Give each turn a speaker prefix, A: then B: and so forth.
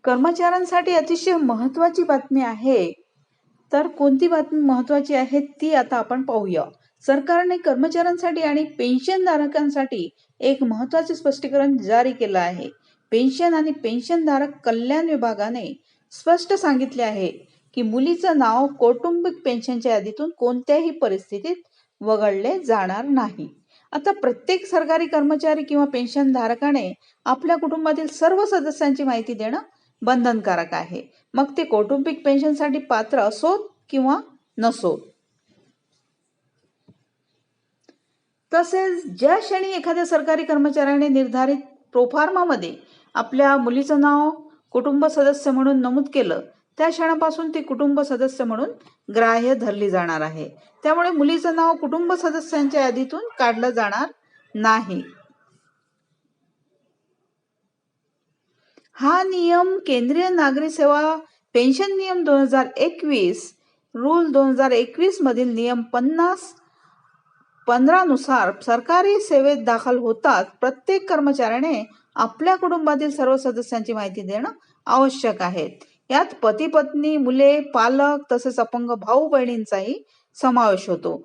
A: कर्मचाऱ्यांसाठी अतिशय महत्त्वाची बातमी आहे. तर कोणती बातमी महत्त्वाची आहे ती आता आपण पाहूया. सरकारने कर्मचाऱ्यांसाठी आणि पेन्शनधारकांसाठी एक महत्त्वाचे स्पष्टीकरण जारी केलं आहे. पेन्शन आणि पेन्शनधारक कल्याण विभागाने स्पष्ट सांगितले आहे की मुलीचं नाव कौटुंबिक पेन्शनच्या यादीतून कोणत्याही परिस्थितीत वगळले जाणार नाही. आता प्रत्येक सरकारी कर्मचारी किंवा पेन्शनधारकाने आपल्या कुटुंबातील सर्व सदस्यांची माहिती देणं बंधनकारक आहे, मग ते कौटुंबिक पेन्शनसाठी पात्र असोत किंवा नसोत. तसेच ज्या क्षणी एखाद्या सरकारी कर्मचाऱ्याने निर्धारित प्रोफार्मामध्ये आपल्या मुलीचं नाव कुटुंब सदस्य म्हणून नमूद केलं, त्या क्षणापासून ती कुटुंब सदस्य म्हणून ग्राह्य धरली जाणार आहे. त्यामुळे मुलीचं नाव कुटुंब सदस्यांच्या यादीतून काढलं जाणार नाही. हा नियम केंद्रीय नागरी सेवा पेन्शन नियम 2021 रूल 2021 मधील नियम 15 नुसार सरकारी सेवेत दाखल होतात प्रत्येक कर्मचाऱ्याने आपल्या कुटुंबातील सर्व सदस्यांची माहिती देणं आवश्यक आहे. यात पती पत्नी, मुले, पालक तसेच अपंग भाऊ बहिणींचाही समावेश होतो.